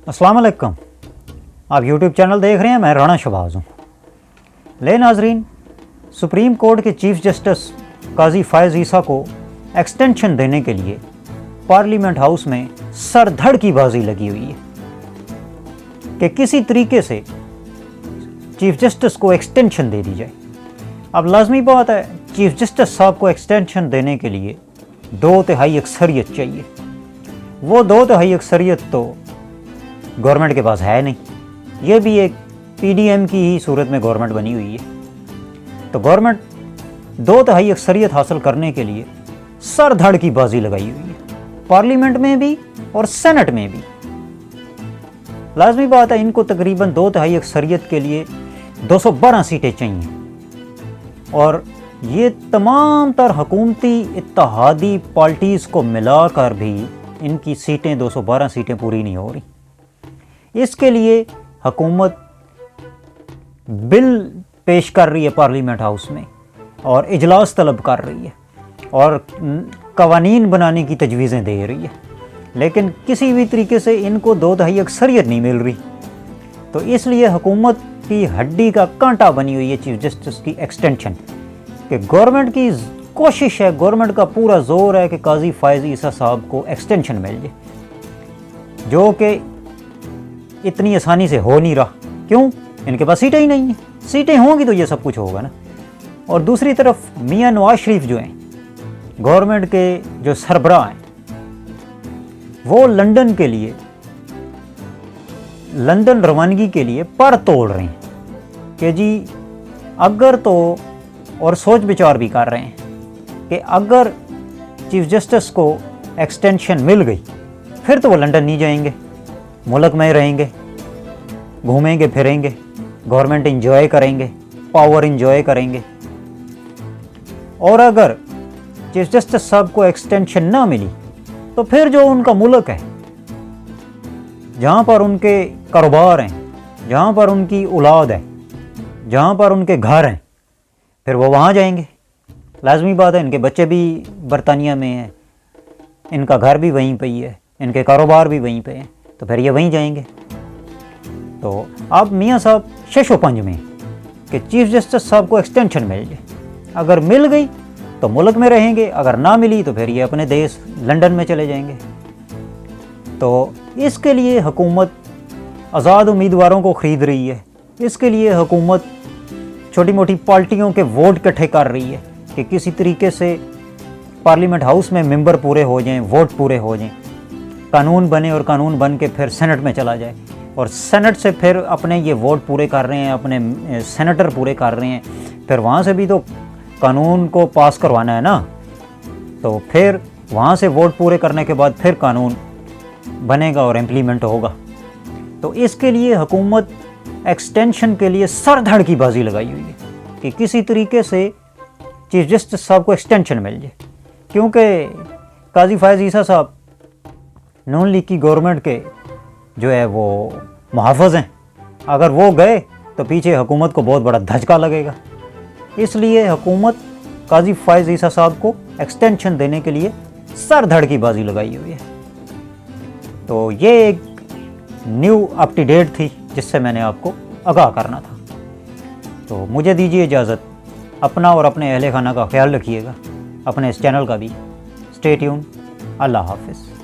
अस्सलाम वालेकुम। आप यूट्यूब चैनल देख रहे हैं, मैं राना शहबाज हूँ। ले नाजरीन, सुप्रीम कोर्ट के चीफ जस्टिस काजी फ़ायज़ ईसा को एक्सटेंशन देने के लिए पार्लियामेंट हाउस में सरधड़ की बाजी लगी हुई है कि किसी तरीके से चीफ जस्टिस को एक्सटेंशन दे दी जाए। अब लाजमी बात है, चीफ जस्टिस साहब को एक्सटेंशन देने के लिए 2/3 अक्सरियत चाहिए। वो 2/3 अक्सरियत तो गवर्नमेंट के पास है नहीं। ये भी एक पीडीएम की ही सूरत में गवर्नमेंट बनी हुई है। तो गवर्नमेंट 2/3 अक्सरियत हासिल करने के लिए सरधड़ की बाजी लगाई हुई है, पार्लियामेंट में भी और सेनेट में भी। लाजमी बात है, इनको तकरीबन 2/3 अक्सरियत के लिए 212 सीटें चाहिए और ये तमाम तर हुकूमती इत्तेहादी पार्टीज़ को मिलाकर भी इनकी सीटें 212 सीटें पूरी नहीं हो रही। इसके लिए हुकूमत बिल पेश कर रही है पार्लियामेंट हाउस में और इजलास तलब कर रही है और कवानीन बनाने की तजवीज़ें दे रही है, लेकिन किसी भी तरीके से इनको 2/3 अक्सरियत नहीं मिल रही। तो इसलिए हुकूमत की हड्डी का कांटा बनी हुई है चीफ जस्टिस की एक्सटेंशन, कि गवर्नमेंट की कोशिश है, गवर्नमेंट का पूरा जोर है कि काजी फ़ायज़ ईसा साहब को एक्सटेंशन मिल जाए, जो कि इतनी आसानी से हो नहीं रहा। क्यों? इनके पास सीटें ही नहीं हैं। सीटें होंगी तो ये सब कुछ होगा ना। और दूसरी तरफ मियां नवाज शरीफ जो हैं, गवर्नमेंट के जो सरबराह हैं, वो लंदन के लिए, लंदन रवानगी के लिए पर तोड़ रहे हैं कि जी अगर तो, और सोच विचार भी कर रहे हैं कि अगर चीफ जस्टिस को एक्सटेंशन मिल गई फिर तो वो लंदन नहीं जाएंगे, मुल्क में रहेंगे, घूमेंगे फिरेंगे, गवर्नमेंट इंजॉय करेंगे, पावर इंजॉय करेंगे। और अगर चीफ जस्टिस साहब को एक्सटेंशन ना मिली तो फिर जो उनका मुल्क है, जहाँ पर उनके कारोबार हैं, जहाँ पर उनकी औलाद है, जहाँ पर उनके घर हैं, फिर वो वहाँ जाएंगे। लाजमी बात है, इनके बच्चे भी बरतानिया में हैं, इनका घर भी वहीं पे ही है, इनके कारोबार भी वहीं पे हैं, तो फिर ये वहीं जाएंगे। तो अब मियाँ साहब शशो पंज में कि चीफ जस्टिस साहब को एक्सटेंशन मिल जाए। अगर मिल गई तो मुल्क में रहेंगे, अगर ना मिली तो फिर ये अपने देश लंदन में चले जाएंगे। तो इसके लिए हुकूमत आज़ाद उम्मीदवारों को ख़रीद रही है। इसके लिए हुकूमत छोटी मोटी पार्टियों के वोट इकट्ठे कर रही है कि किसी तरीके से पार्लियामेंट हाउस में मेंबर पूरे हो जाएं, वोट पूरे हो जाएं, कानून बने और कानून बन के फिर सेनेट में चला जाए और सेनेट से फिर अपने ये वोट पूरे कर रहे हैं, अपने सेनेटर पूरे कर रहे हैं, फिर वहाँ से भी तो कानून को पास करवाना है ना। तो फिर वहाँ से वोट पूरे करने के बाद फिर कानून बनेगा और इम्प्लीमेंट होगा। तो इसके लिए हुकूमत एक्सटेंशन के लिए सरधड़ की बाजी लगाई हुई है कि किसी तरीके से चीफ जस्टिस साहब को एक्सटेंशन मिल जाए, क्योंकि काजी फ़ायज़ ईसा साहब नून लीग की गवर्नमेंट के जो है वो मुहाफ़िज़ हैं। अगर वो गए तो पीछे हुकूमत को बहुत बड़ा धचका लगेगा। इसलिए हुकूमत काजी फ़ायज़ ईसा साहब को एक्सटेंशन देने के लिए सरधड़ की बाजी लगाई हुई है। तो ये एक न्यू अप टू डेट थी जिससे मैंने आपको आगाह करना था। तो मुझे दीजिए इजाज़त। अपना और अपने अहले खाना का ख्याल रखिएगा, अपने इस चैनल का भी। Stay tune. अल्लाह हाफ़िज़।